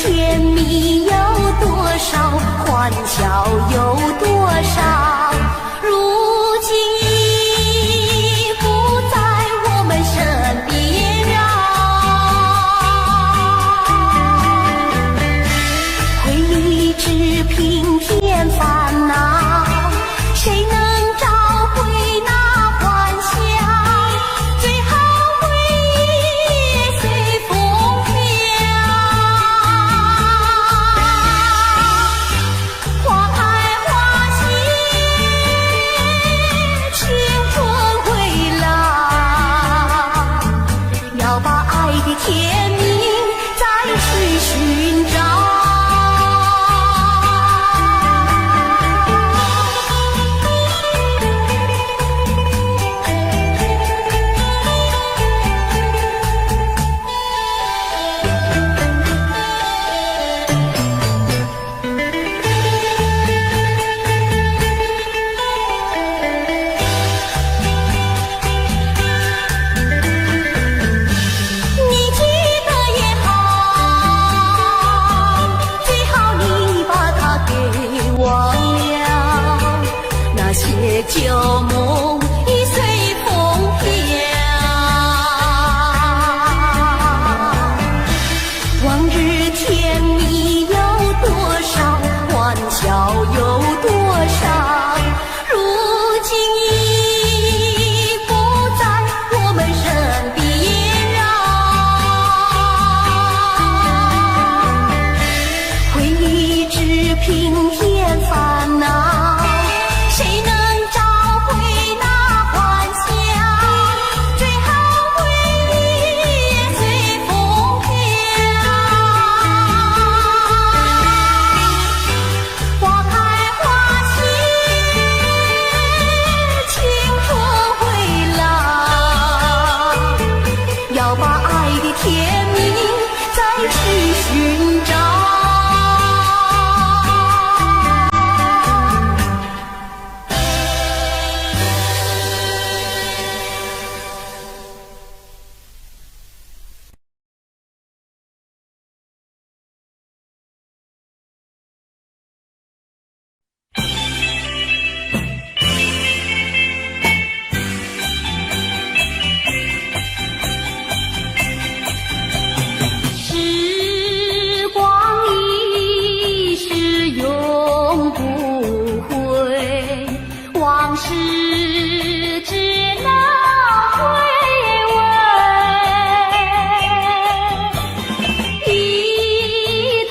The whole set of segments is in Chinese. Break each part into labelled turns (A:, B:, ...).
A: 甜蜜有多少，欢笑有多少，如今已不在我们身边啊。回忆只平添烦恼，谁能找回那欢笑？最后回忆也随风飘。花开花谢，青春回来，要把爱的甜蜜再去寻找。旧梦已随风飘，往日甜蜜有多少，欢笑有多少，如今已不在我们身边啊。回忆只平添烦恼，谁能甜蜜再去寻找。往事只能回味，忆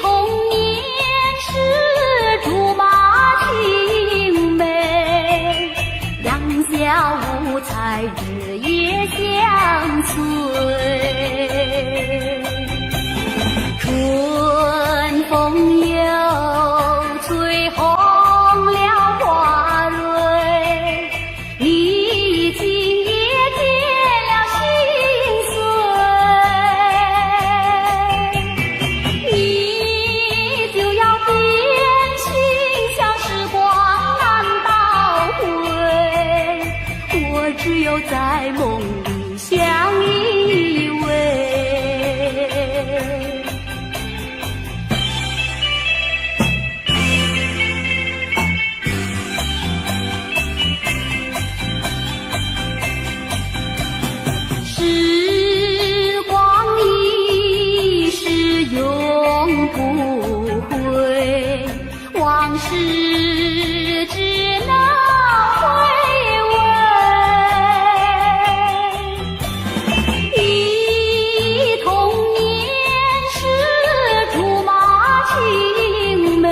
A: 童年时竹马青梅，两小无猜日夜相随，春风又吹红了花蕊，你今也添了心碎，你就要变心，像时光难倒回，我只有在梦里相依偎。时光一逝永不回，往事只能回味，忆童年时竹马青梅，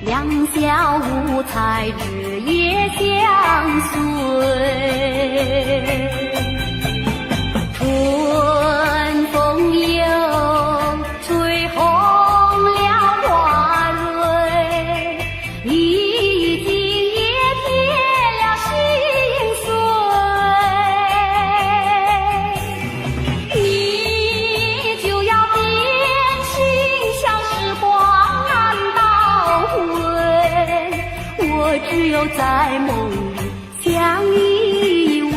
A: 两小无猜日夜相随，春风又吹红了花蕊，你今也添了心碎，你就要变心，像时光难倒回，我只有在梦里相依偎。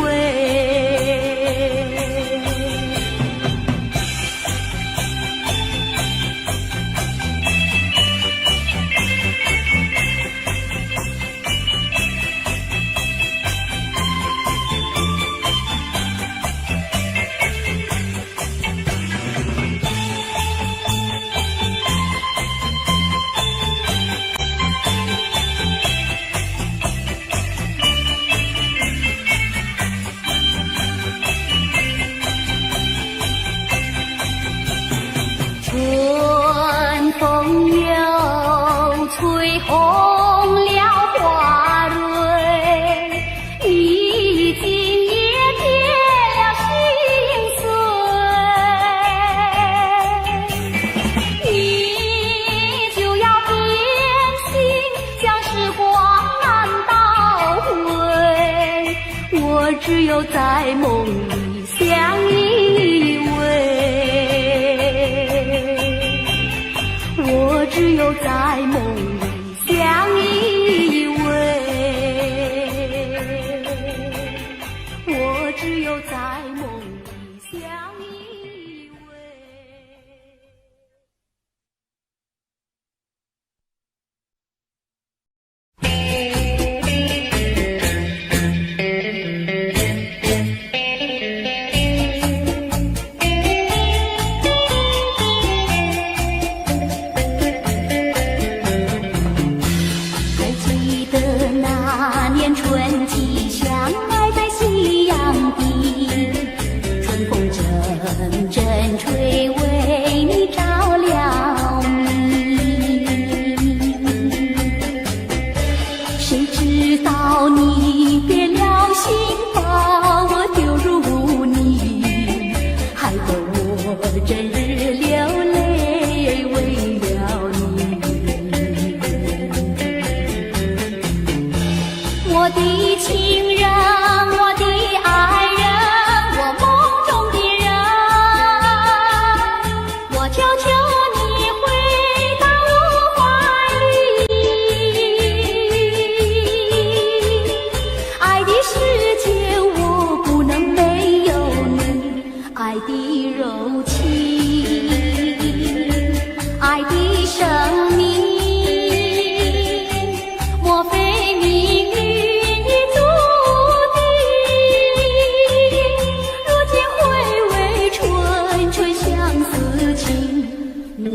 A: 有在梦里相依偎，我只有在梦里相依偎，我只有在梦里相依偎。还记得那年春季相爱在夕阳底，春风阵阵吹，为你照亮你。谁知道你变了心，把我丢入污泥，害得我整日流泪为了你。我的情人，我的爱人，我梦中的人，我求求你回到我怀里。爱的世界我不能没有你，爱的柔情，爱的生命，莫非命运已注定？如今回味纯纯相思情，难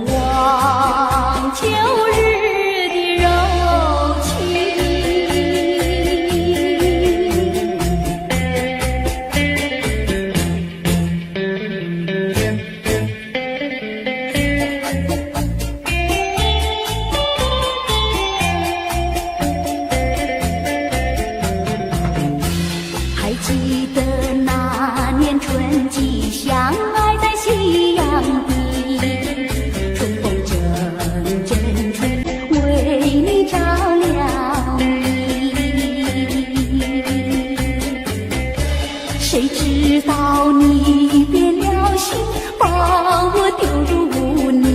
A: 忘旧日的柔情。还记得那年春季相爱在夕阳底，春风阵阵吹，为你照亮你。谁知道你变了心，把我丢入污泥，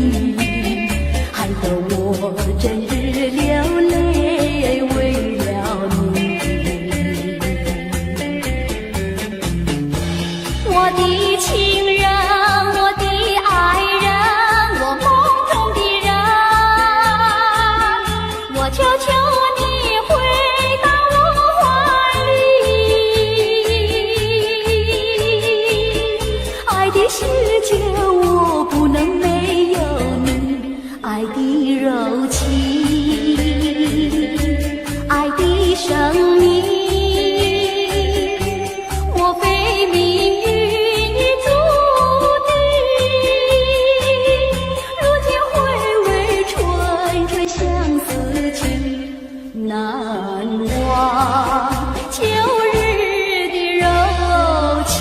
A: 害得我整日流泪为了你。我的情人，我的爱人，我梦中的人，我求求你回到我怀里。爱的世界我不能没有你，爱的柔情，爱的生命，莫非命运已注定？如今回味纯纯相思情，难忘旧日的柔情。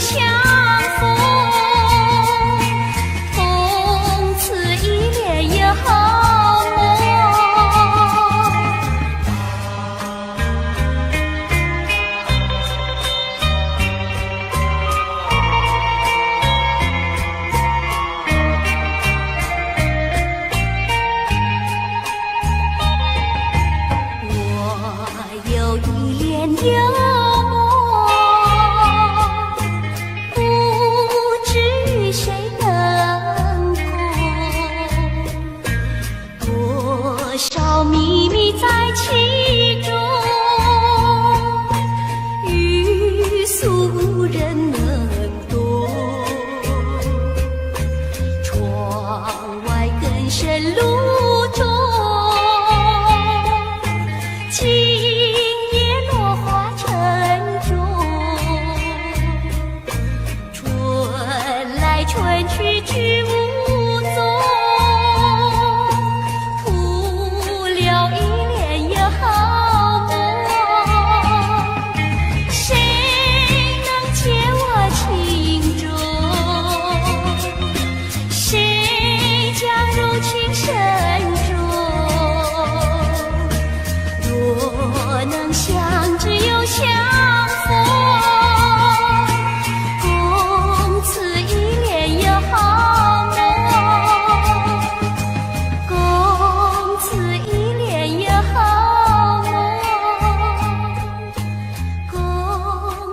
A: 相逢，从此一恋也好梦。我有一恋有梦，不知与谁能共，多少秘密在其中，欲诉无人能懂。窗外更深路中，今夜落花沉重，春来春去去无踪，徒留一恋也好梦。谁能解我情衷？谁将柔情深重？若能相知又相逢，共此一恋也好梦，共此一恋也好梦，共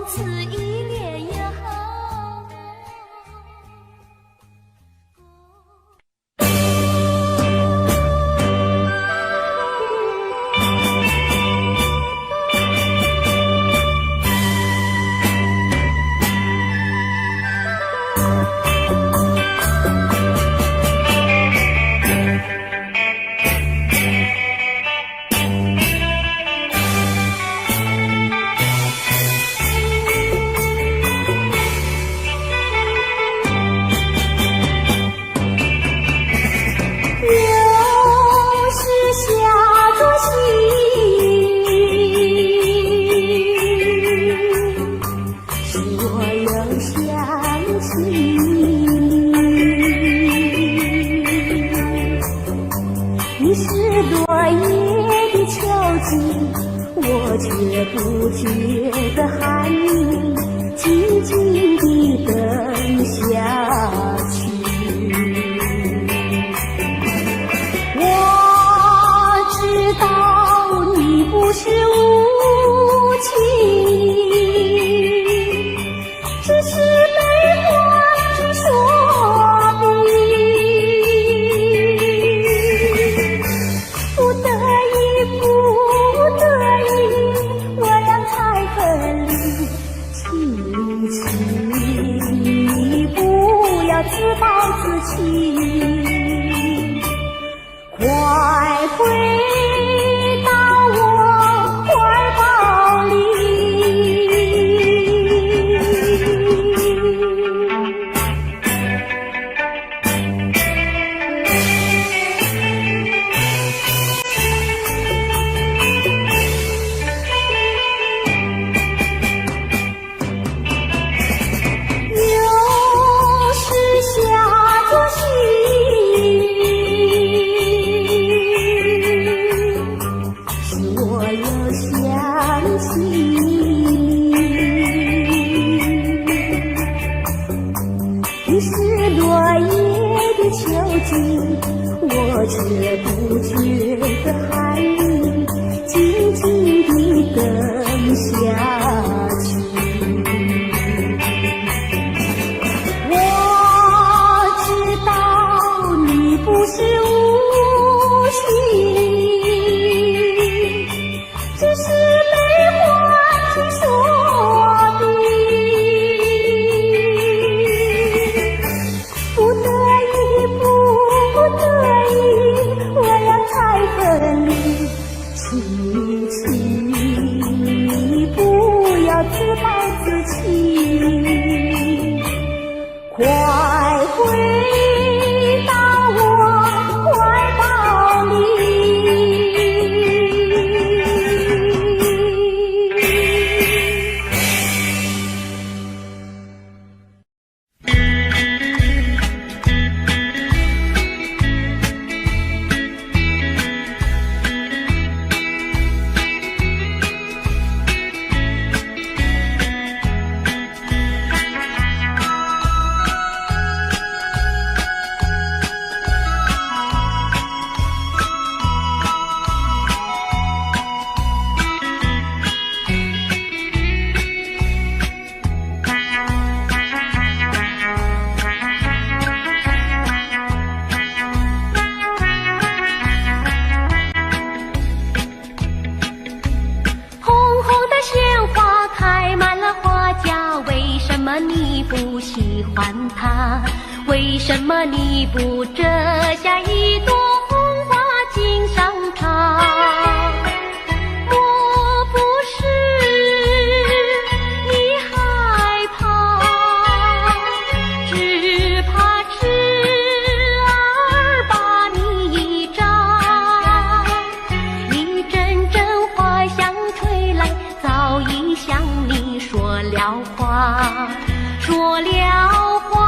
A: 此一恋也好又是下作戏，使我又想起你是落叶的秋季，我却不觉得寒意，静静地等下去。我知道你不是无情，只是悲欢之说明。不得已，不得已，我俩才分离。请你不要自暴自弃。快回到我怀抱里。又是下作戏，我又想起你是落叶的秋季，我却不觉得寒意，静静地等下去。我知道你不是无情，只是悲欢之说明。不得已，不得已，我俩才分离。请你不要自暴自弃。快回到我怀抱里。为什么你不折下一朵红花锦上插？莫不是你害怕，只怕痴儿把你扎。一阵阵花香吹来，早已向你说了话，说了话。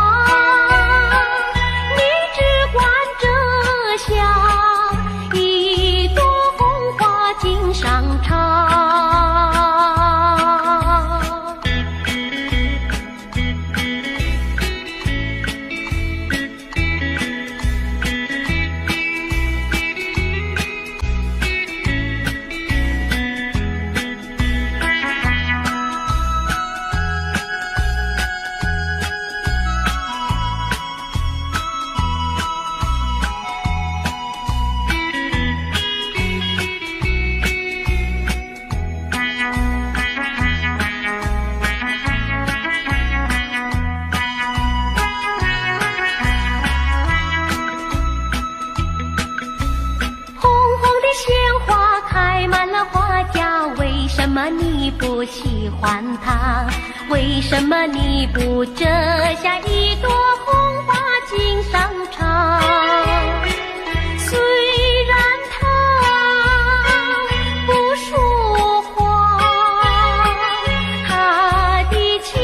A: 为什么你不喜欢它？为什么你不折下一朵红花锦上插？虽然它不说话，它的情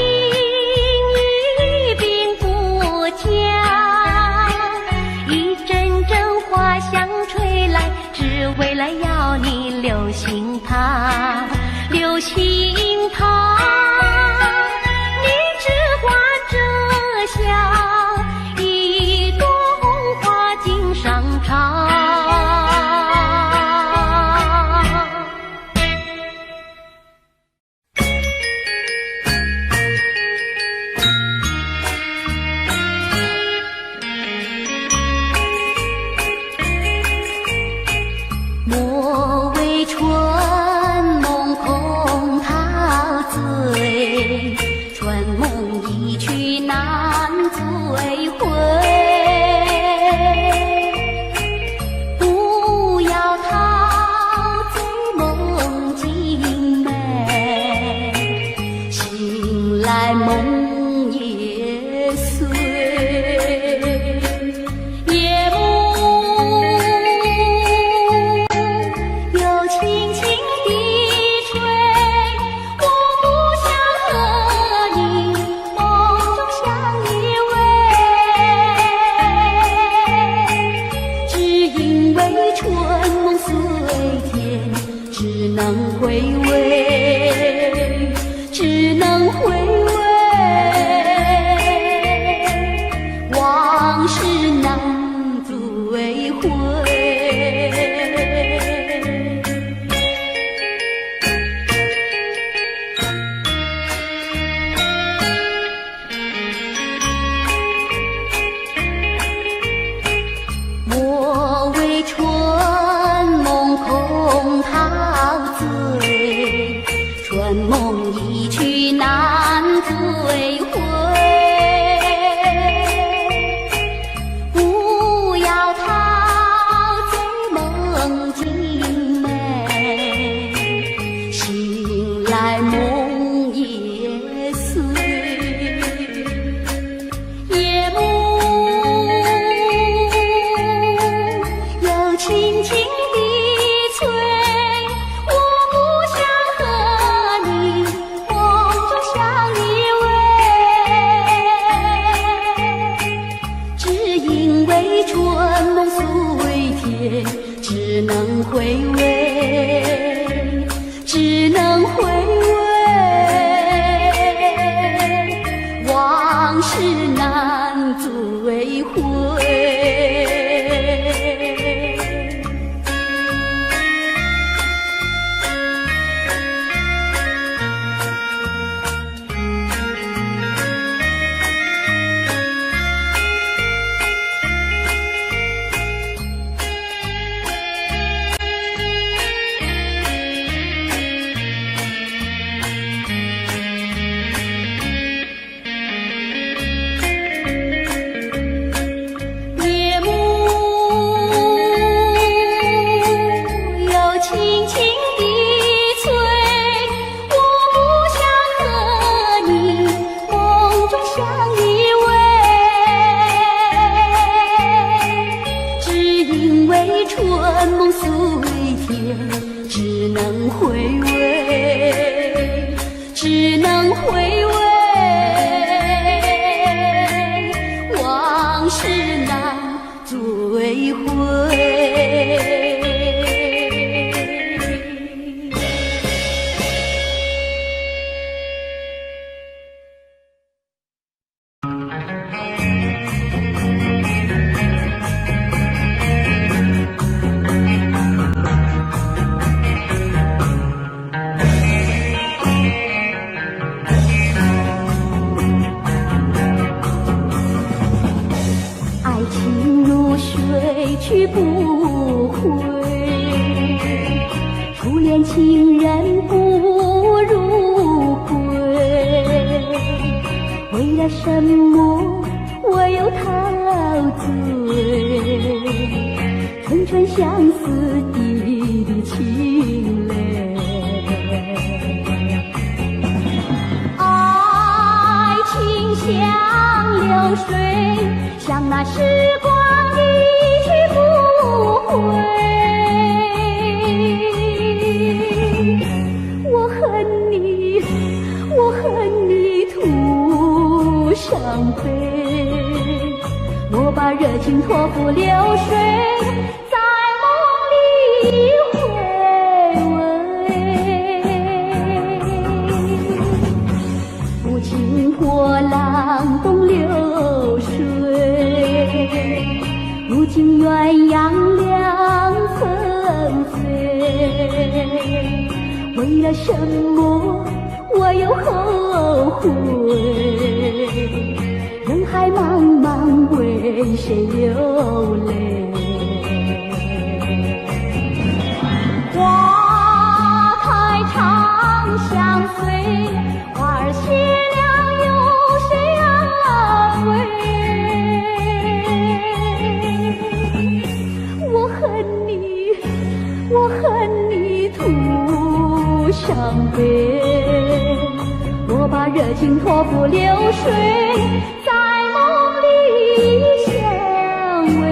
A: 意并不假。一阵阵花香吹来，只为了要你留心它。留心它，你只管折下一朵红花锦上插。莫为春春梦一去难追回，不要陶醉梦境美，醒来梦也碎。夜幕又轻轻地吹，只能回味，只能回味，往事难追回。莫为春梦空陶醉，春梦一去难追回。不要陶醉梦境美，醒来梦也碎。夜幕又轻轻地吹，我不想和你梦中相依偎，只因为春梦虽甜，只能回味，只能回味，往事难追回。追回。去不回，初恋情人不如归。为了什么我又陶醉？春春相思滴滴情泪，爱情像流水，像那时光不回，我恨你，我恨你徒伤悲。我把热情托付流水，在梦里回味。不经波浪东流水，如今鸳鸯两纷飞。为了什么我又后悔？人海茫茫，为谁流泪？花开长相随，花儿谢了有谁安慰？我恨你，我恨你徒伤悲。我把热情托付流水，在梦里相偎。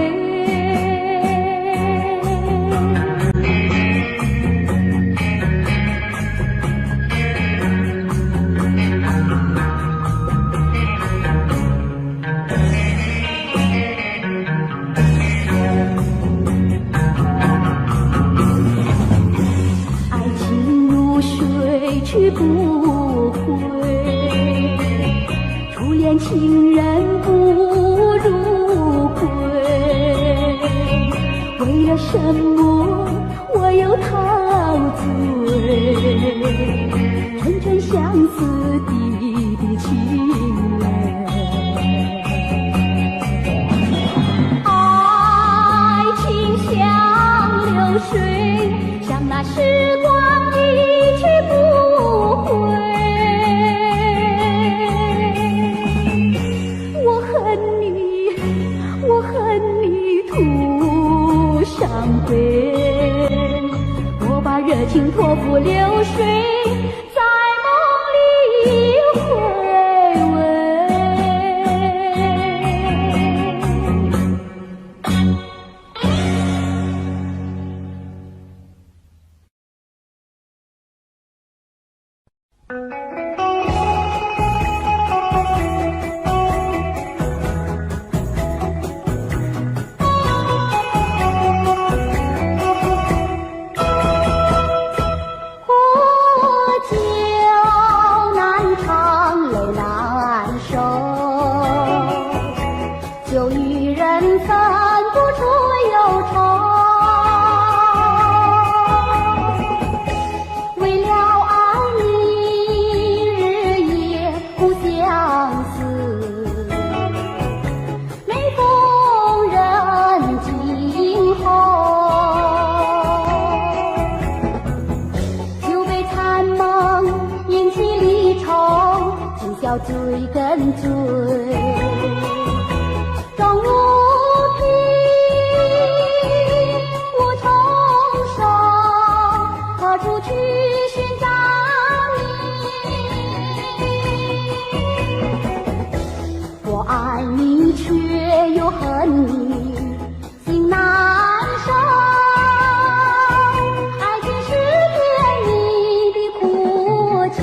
A: 爱情如水去不回，初恋情人不如归。为了什么我又陶醉？春春相思滴滴情泪。爱情像流水，像那时光一去不回。我恨你，我恨你徒伤悲。我把热情托付流水，在梦里回味。就与人分不出忧愁，为了爱你日夜不相思，每逢人静候，就被残梦引起离愁，今宵醉更醉。出去寻找你，我爱你却又恨你，心难受。爱情是甜蜜的苦酒。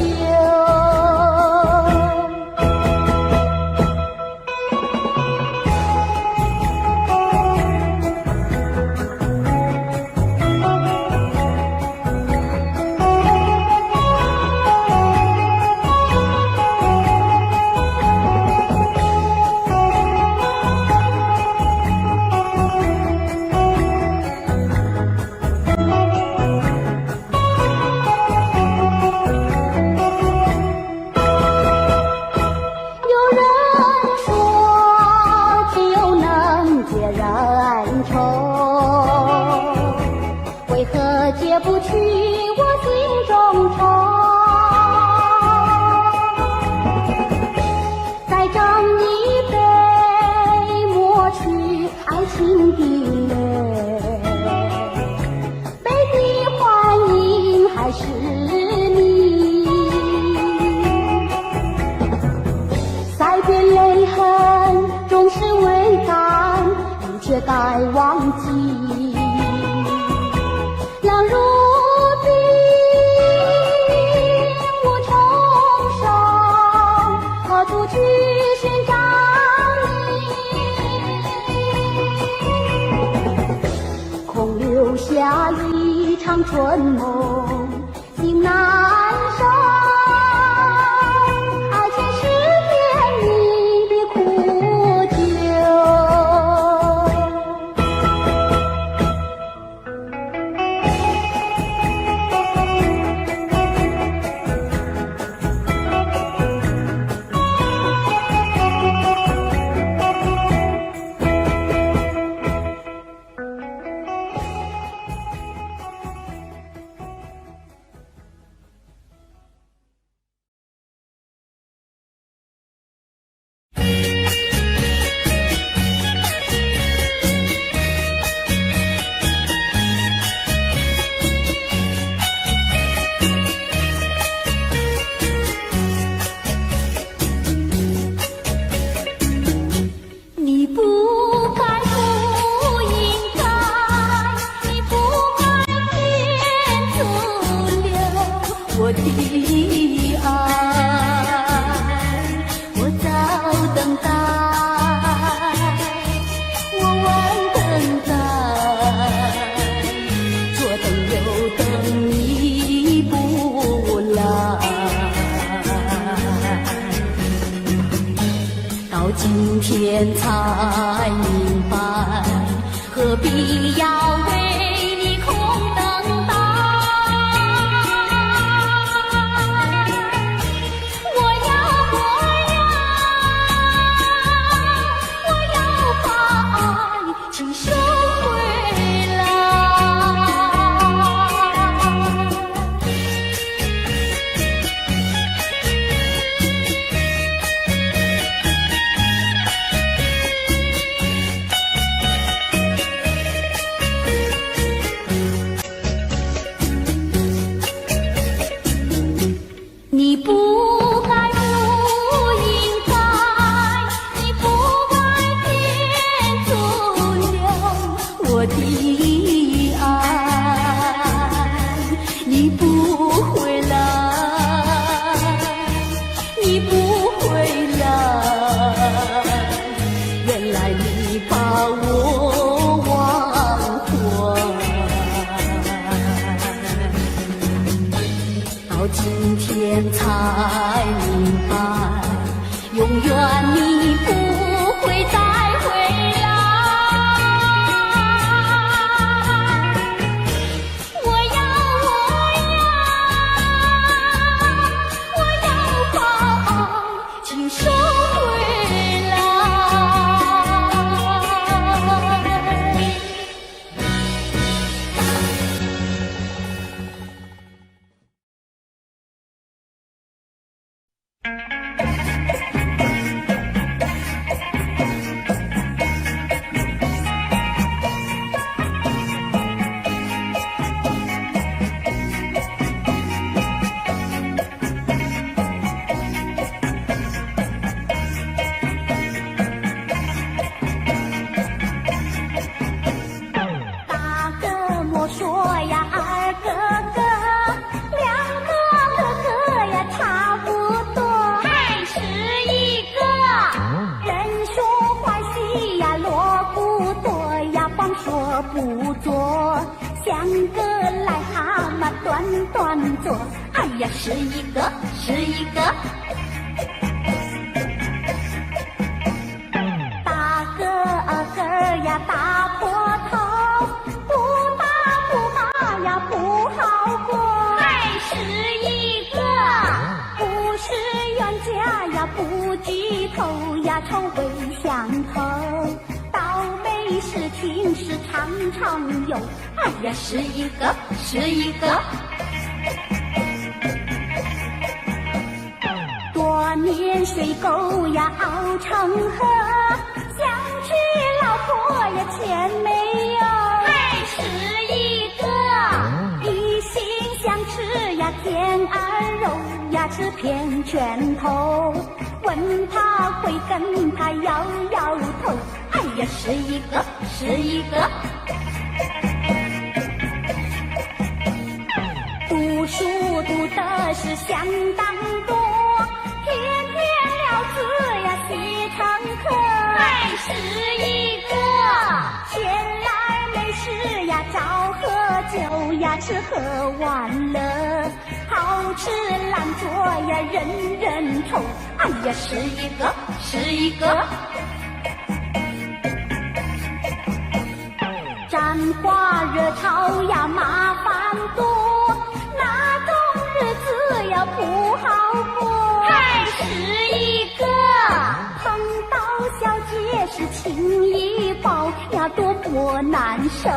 A: 爱情的泪，被的欢迎还是你，塞遍泪痕终是未干，你却该忘记。冷如冰，无重生，何处去寻找你？空留下一场春梦，心难收。爱情是天命的苦酒。你不该，不应该，你不该天阻留我的爱，我早等待，我晚等待，左等右等你不来。到今天才明白，何必要为你空等待。我要把爱情收回来。你不该，不应该，你不该天阻留我的爱，你不回来，你不回来，原来你把我忘怀。到今天才明白，永远你不会再回来。我要把爱情收回来。大哥莫说呀，二哥哥，两个哥哥呀差不多，还是一个。人说欢喜呀，锣鼓多呀，光说不做，像个癞蛤蟆短短做。哎呀，是一个，是一个。大个个呀，大坡头，不打不骂呀，不好过。还是一个，不是冤家呀，不聚头呀，臭味相投。倒霉事情是常常有。哎呀，是一个，是一个。多年水沟呀熬成河，想娶老婆齿偏拳头，问他会跟他摇摇头。哎呀，是一个是一个。读书读的是相当多，天天聊字呀写成课。还是一个。闲来没事呀找喝酒呀吃喝玩乐，好吃懒做呀人人愁。哎呀，是一个是一个。沾花惹草呀麻烦多，那种日子呀不好过。还是一个。碰到小姐是情谊抱呀多么难受，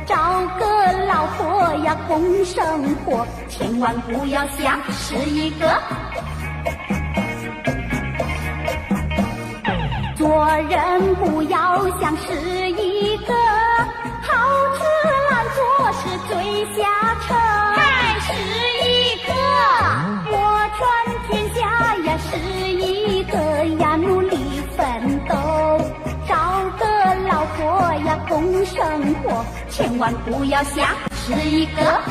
A: 找个老婆呀共生活，千万不要想是一个。做人不要想是一个，好吃懒做是最下策。还是一个。我传天下呀是一个呀，努力奋斗，找个老婆呀共生活，千万不要想是一个。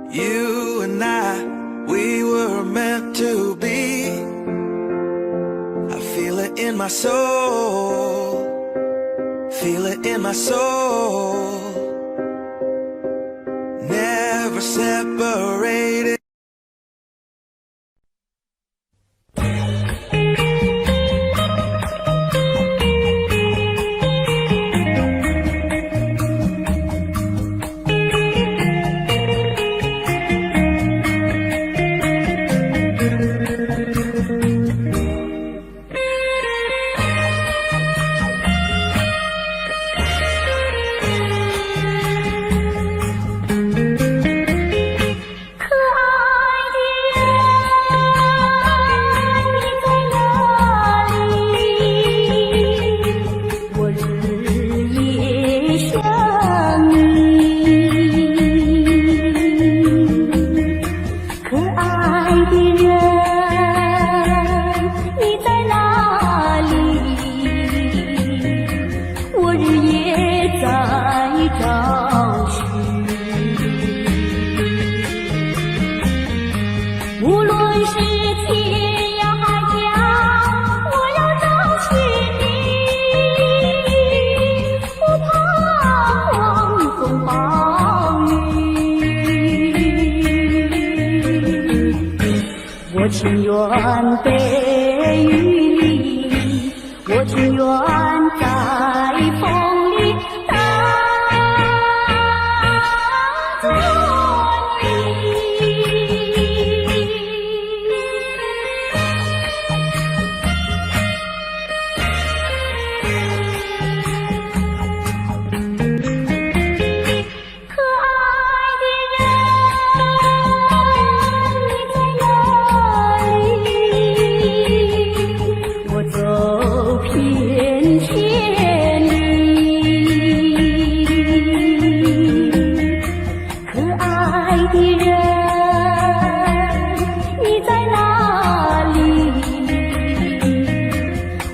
B: You and I, we were meant to be. I feel it in my soul, feel it in my soul. Never separated.
A: 我情愿被雨淋，我情愿在风里等着你。可爱的人，你在哪里？我走遍千里。可爱的人，你在哪里？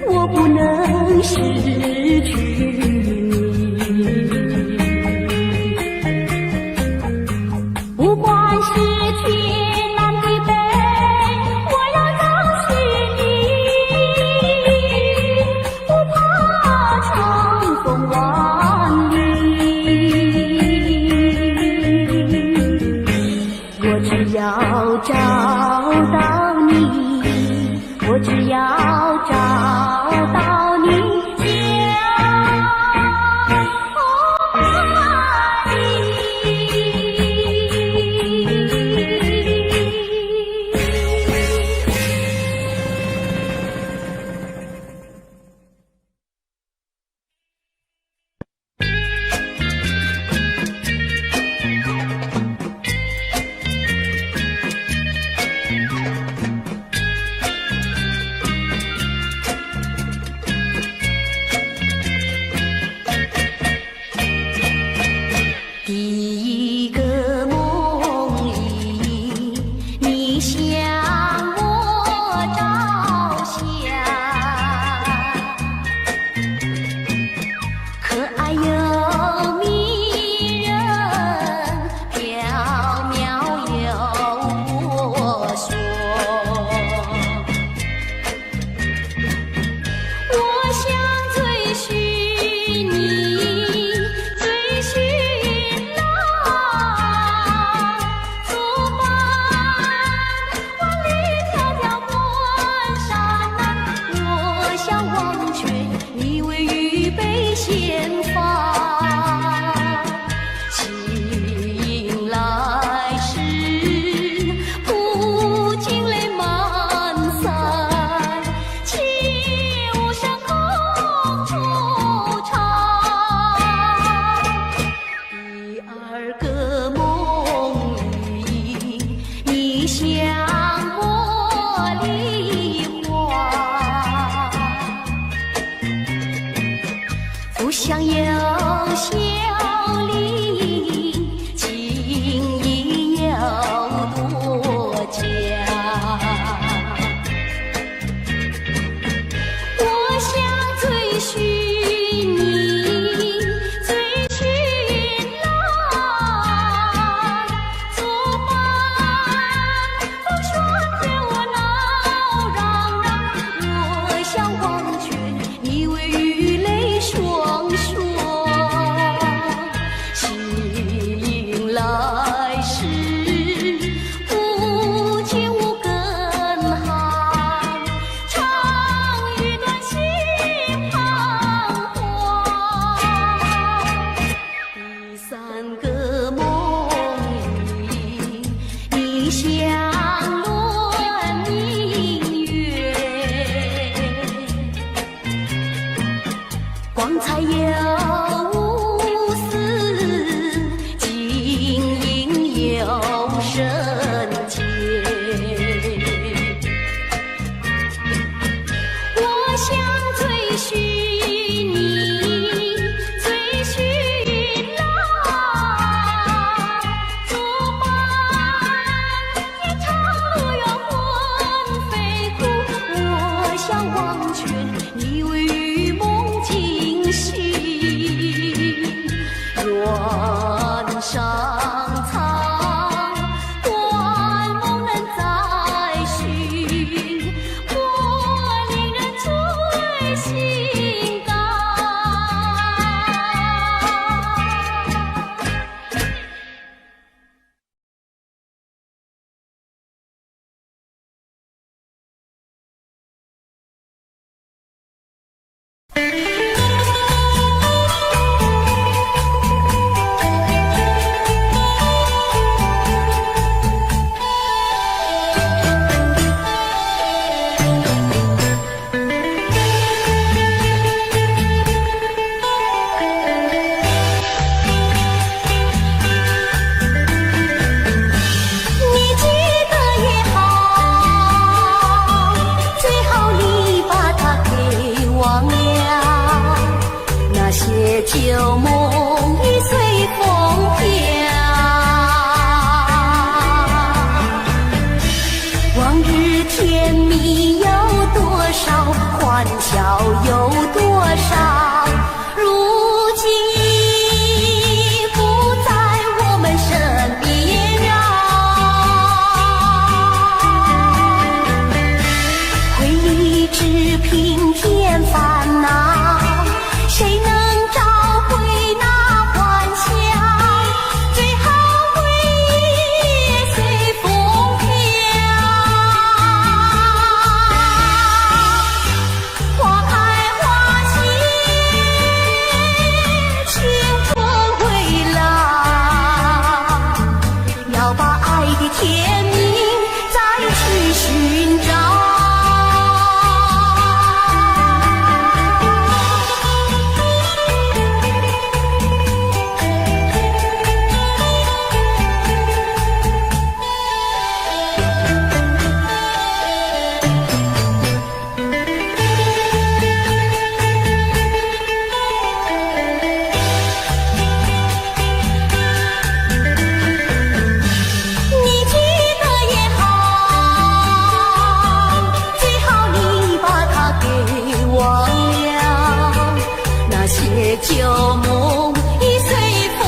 A: 我不能失去你。不管是天南地北，我要找寻你，不怕长风万里。我只要找到你，我只要找到你，爱第一个梦里，你向我照相，可爱又迷人，缥缈又婆娑。我想追寻你，追寻像有笑脸，情意有多佳。我想追寻你，追寻来，作伴风霜对我闹嚷嚷。我想忘却你为雨泪双双。醒来时不见无根寒，长雨暖心彷徨。第三个梦里，你像轮明月，光彩有无私，晶莹有深切。我想追寻你，追寻来，作伴一场路远魂飞苦。我想忘却你为雨梦惊醒。旧梦已随风飘。往日甜蜜有多少，欢笑有多少，如今已不在我们身边啊。回忆只平添烦恼，谁能找回那欢笑？最后回忆也随风飘。花开花谢，青春回来，要把爱的甜蜜再去寻找。旧梦已随风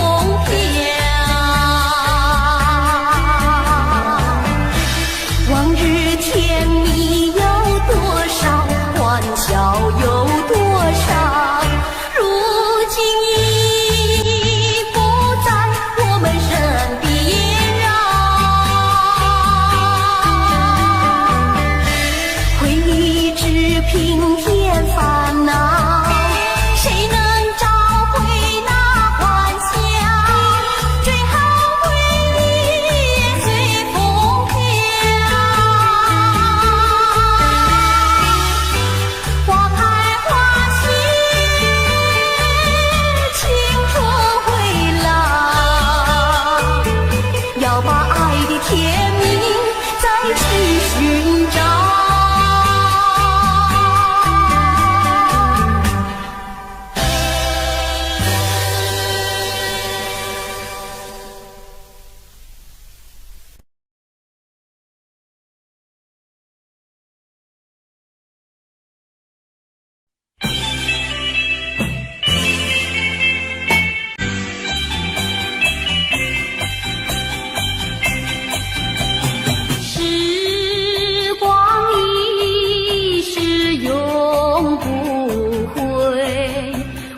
A: 飘，往日甜蜜有多少，欢笑有多少，如今已不在我们身边啊。回忆只平添烦恼，谁能甜蜜再去寻找。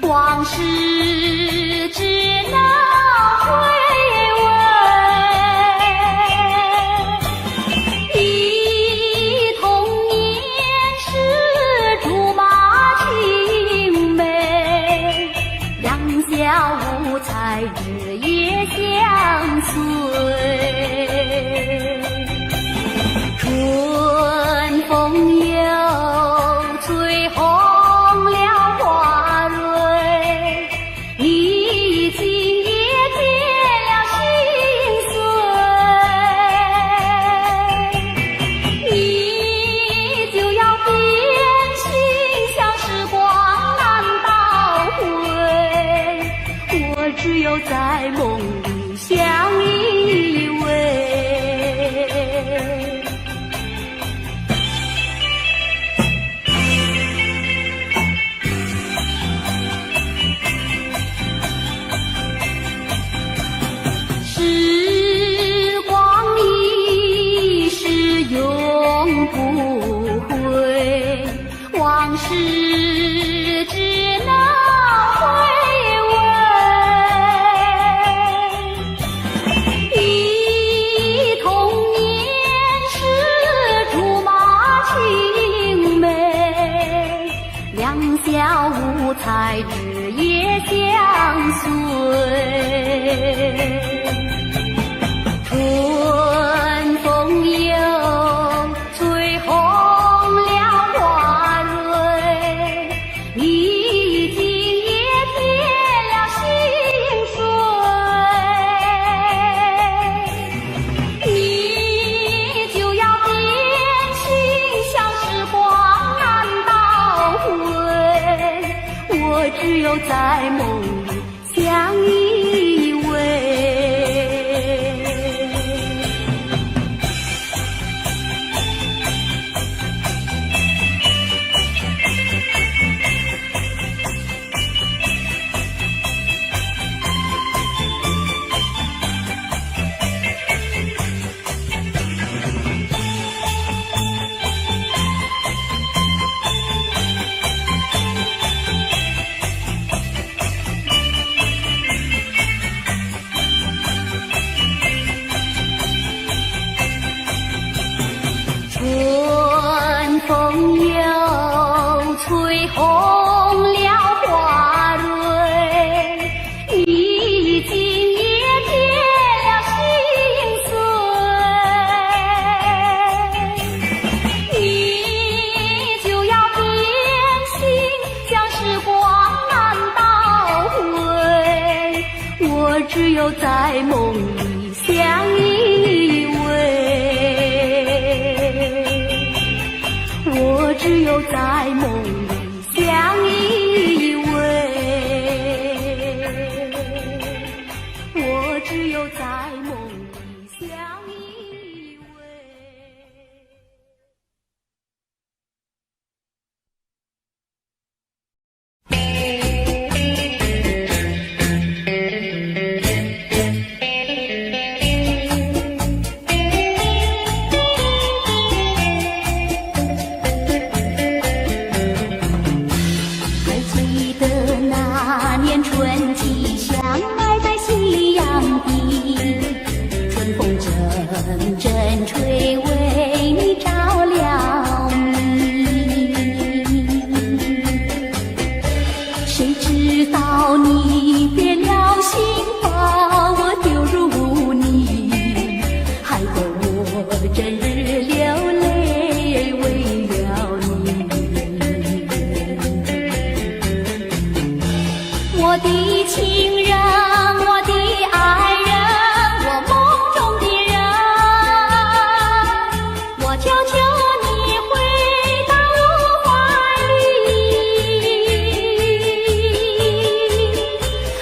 A: 往事只能回味，忆童年时竹马青梅，两小无猜日夜相随。春风又吹红了花蕊，你今也添了心碎。你就要变心，像时光难倒回，我只有在梦里相依偎。时光一逝永不回，往事只能回味。忆童年时竹马青梅，两小无猜日夜相随。春风又吹红了花蕊，你今也添了心碎。你就要变心，像时光难倒回，我只有在梦里相依偎。春风又吹红了花蕊，已经也变了心碎。你就要变心，将时光难倒回，我只有在梦里相依偎。我只有在梦里相依偎，我只有在梦里相依偎。阵阵吹，为你照了明。谁知道你变了心，把我丢入污泥，害得我整日流泪为了你。我的情人，我的爱人，我梦中的人，我求求你回到我怀里。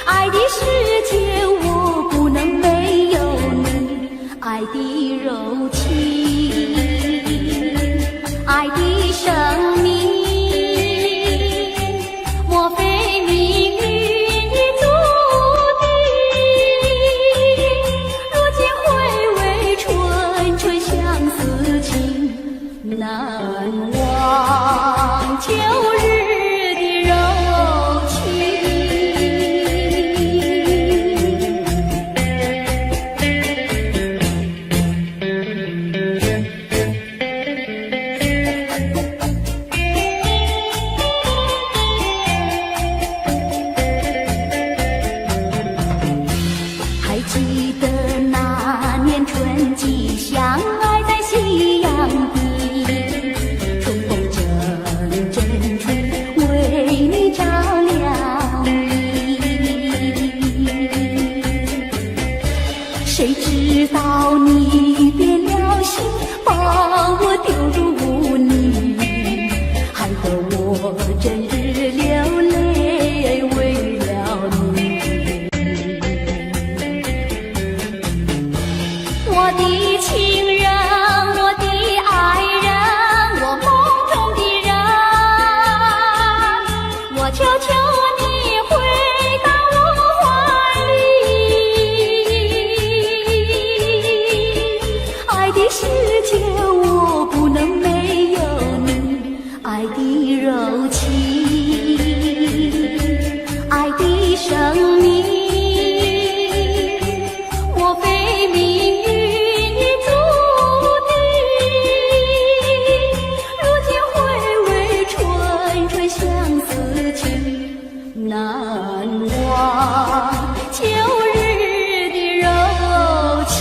A: 爱的世界我不能没有你，爱的柔情，爱的生命，莫非命运已注定？如今回味纯纯相思情，难忘旧日的柔情。还记得那年春季，相爱在夕阳底，春风阵阵吹，为你照了明。谁知道你变了心，把我丢入污泥，害得我整日流泪为了你。我的情人，我的爱人，我梦中的人，我求求你回到我怀里。爱的世界我不能没有你，爱的柔情，爱的生命，莫非命运已注定？如今回味纯纯相思情，难忘旧日的柔情。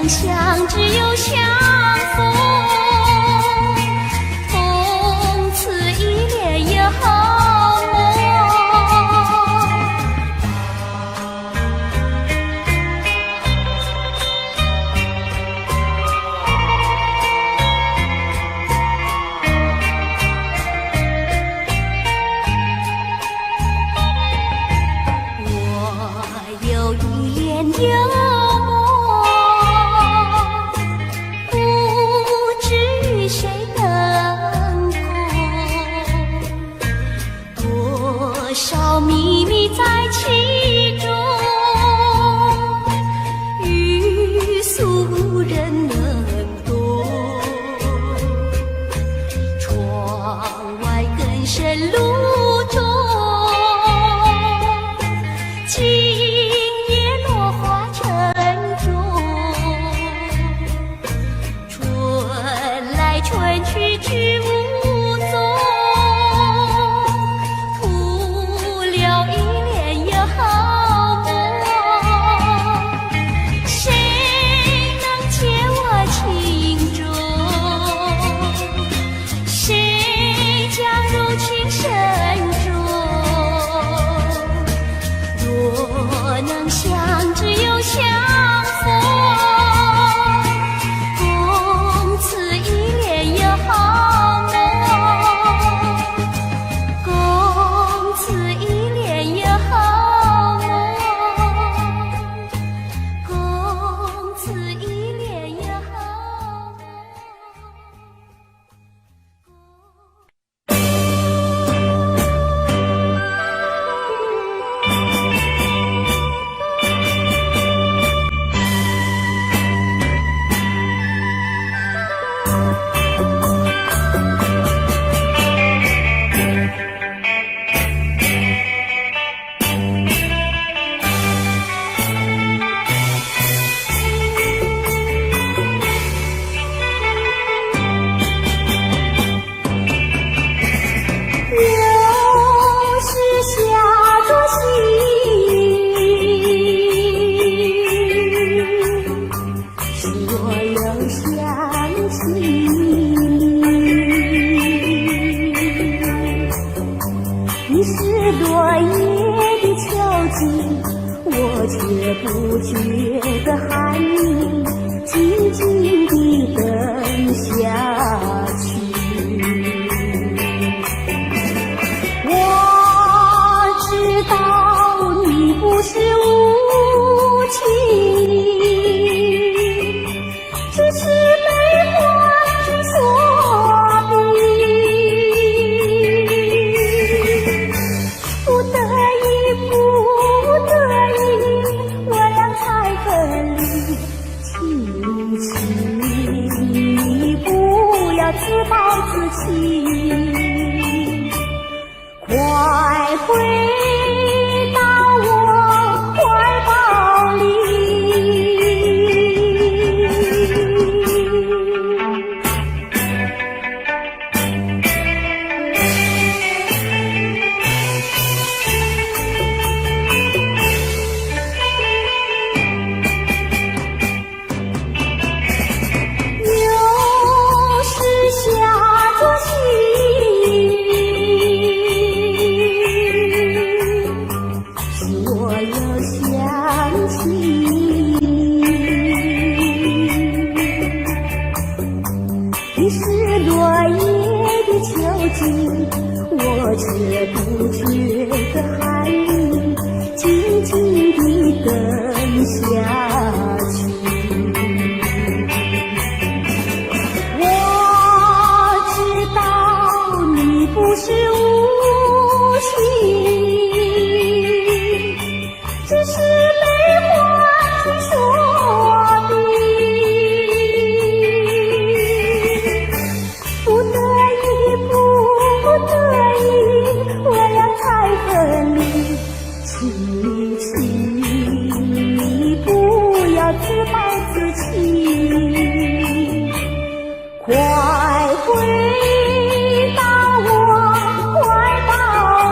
A: 两相只有相逢，从此一恋也好梦。我有一恋有少秘密在其中，欲俗人能懂。窗外更深路中，今夜落花沉重。春来春去去无踪。能相只有相逢，共此一恋也好梦，共此一恋也好梦，共此一恋也好梦。你是落叶的敲击，我却不觉得寒意，静静地等下去。我知道你不是无情，只是悲欢之所逼。不得已，我俩才分离。请你不要自暴自弃，快回到我怀抱里。你是落叶的敲击，我却不觉得寒意，静静地等下去。我知道你不是无情，只是悲欢之所逼。不得已，我俩才分离。请你不要自暴自弃，快回到我怀抱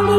A: 里。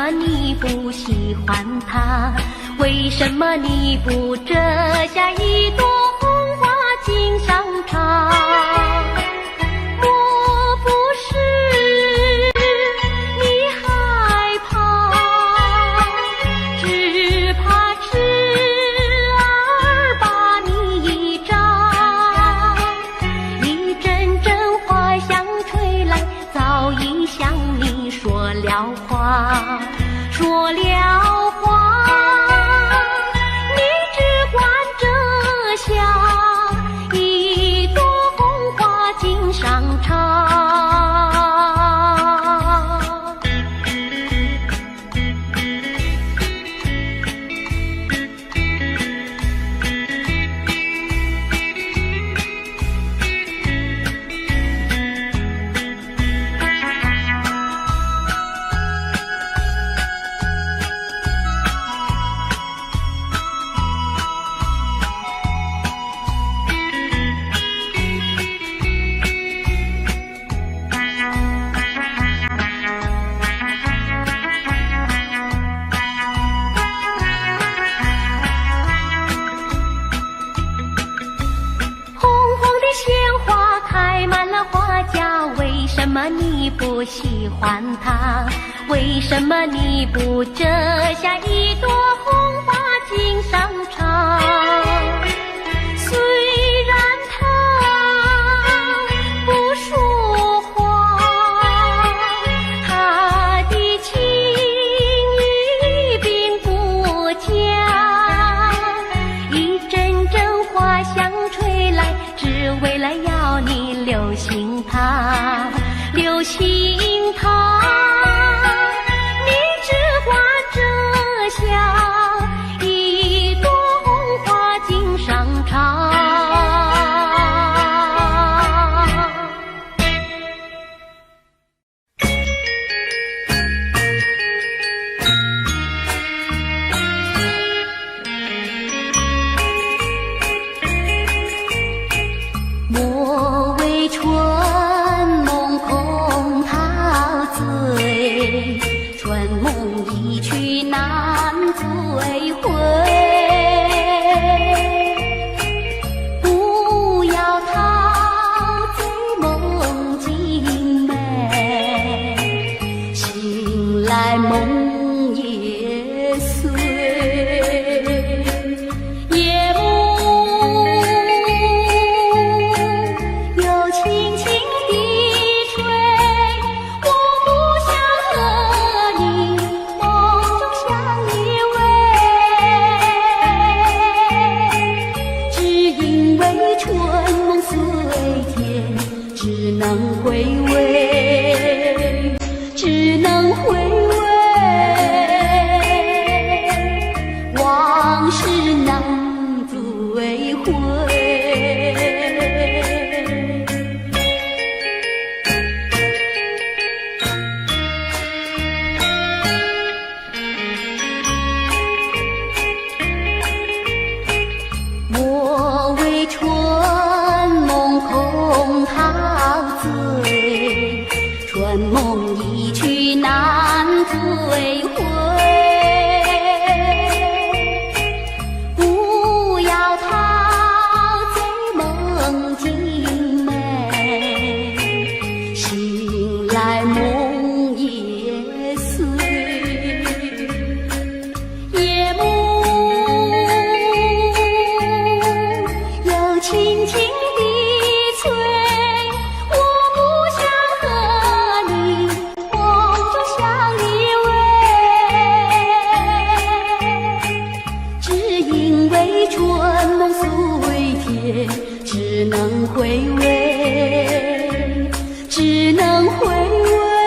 A: 么你不喜欢他？为什么你不折下一朵红花锦上插？莫不是你害怕，只怕痴儿把你扎。一阵阵花香吹来，早已向你说了话，说了话。为什么你不喜欢他？为什么你不折下一朵红花锦上插？虽然他不说话，他的情意并不假。一阵阵花香吹来，只为了要你留心他，留心他。你只管折下一朵红花锦上插。莫为春梦空陶醉，春梦一去难追回。不要陶醉梦境美，醒来梦也碎。只能回味，只能回味，往事难追回。莫为春梦空陶醉，春梦一去难追回。不要陶醉梦境美，醒来梦也碎。夜幕又轻轻只能回味，只能回味。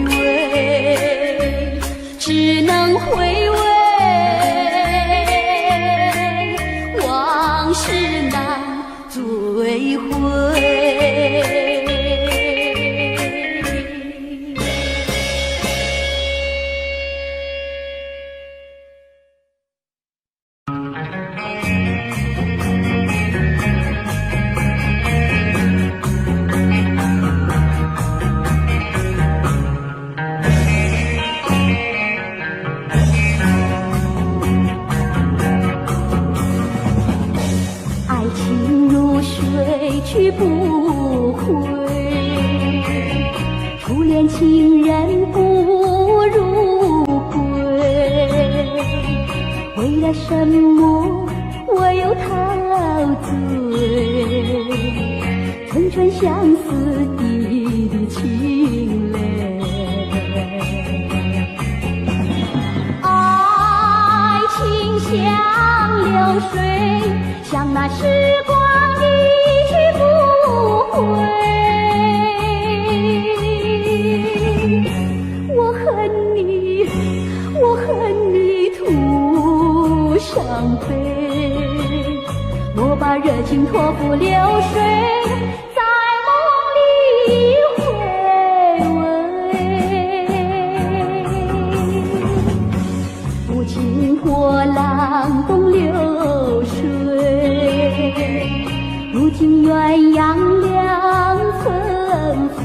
A: 味，只能回味，往事难追回。去不回，初恋情人不如归。为了什么我又陶醉？纯纯相思滴滴清泪。爱情像流水，像那时光一去不回。我恨你，我恨你徒伤悲。我把热情托付流水，在梦里回味。无情波浪东流水，如今鸳鸯两纷飞。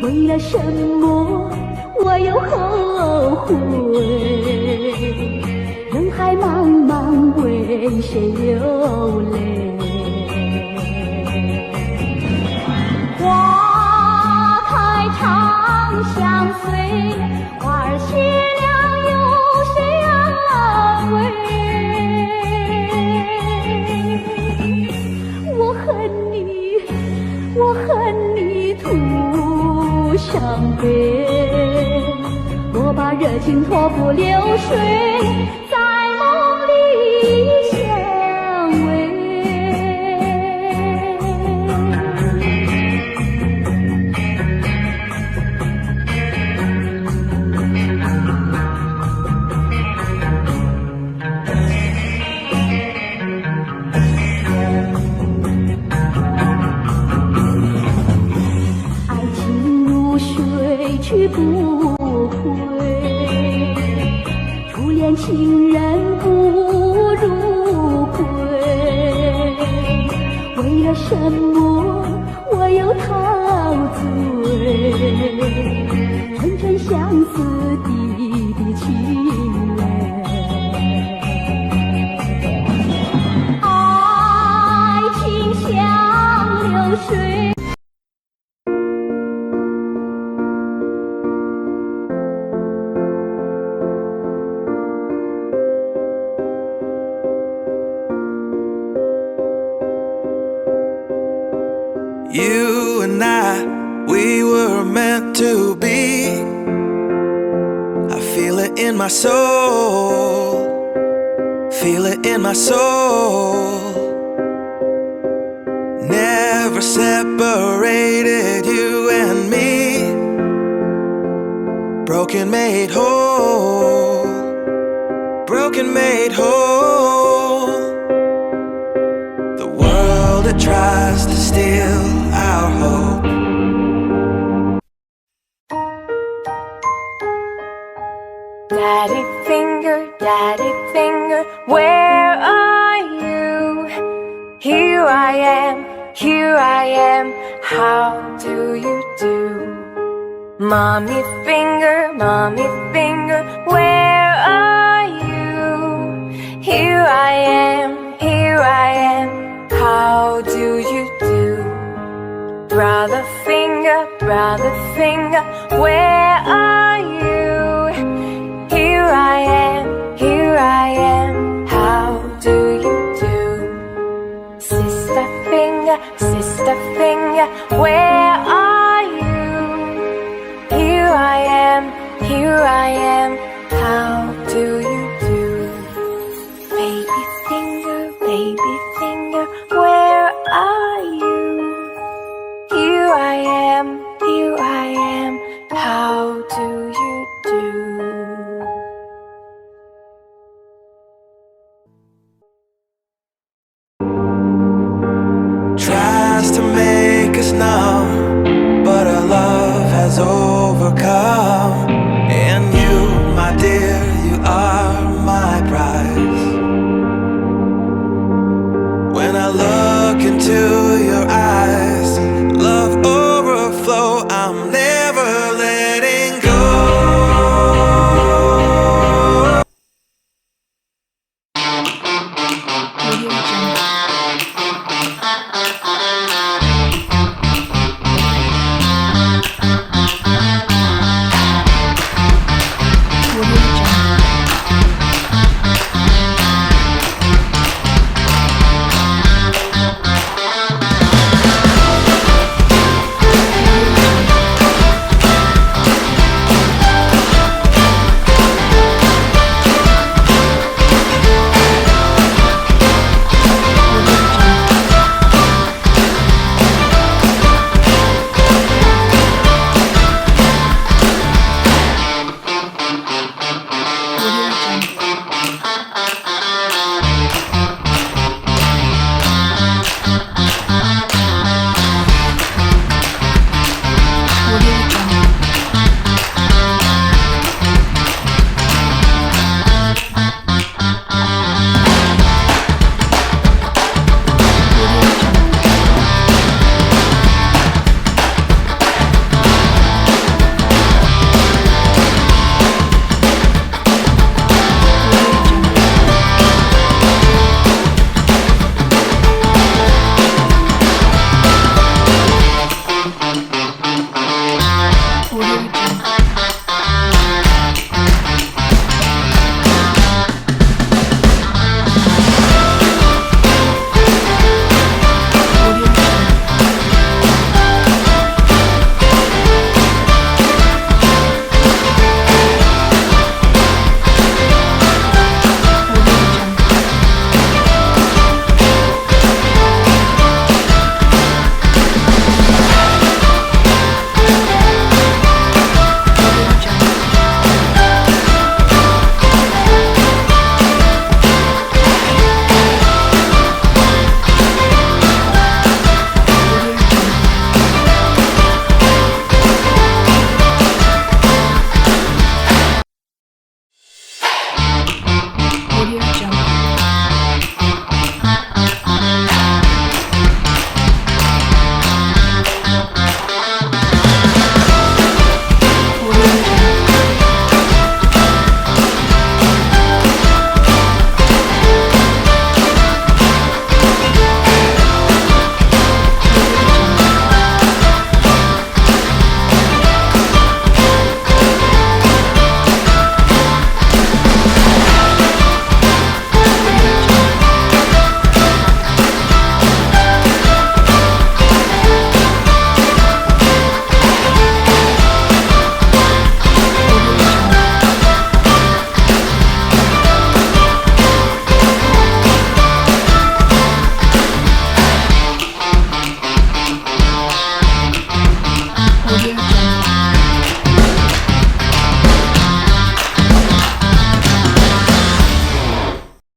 A: 为了什么我又后悔？人海茫茫，为谁流泪？花开长相随，花儿谢了有谁安慰？我恨你，我恨你徒伤悲。我把热情托付流水，在梦里相偎。爱情如水去不回，初恋情人不如归。为了什么我又陶醉？纯纯相思滴滴清泪。爱情像流水。
B: You and I, we were meant to be. I feel it in my soul, feel it in my soul. Never separated, you and me. Broken made whole, broken made whole. The world that tries to steal our hope.
C: Daddy finger, where are you? Here I am, how do you do? Mommy finger, where are you? Here I am, how do you do? Brother finger, where are you? Here I am, how do you do? Sister finger, where are you? Here I am, how do you do?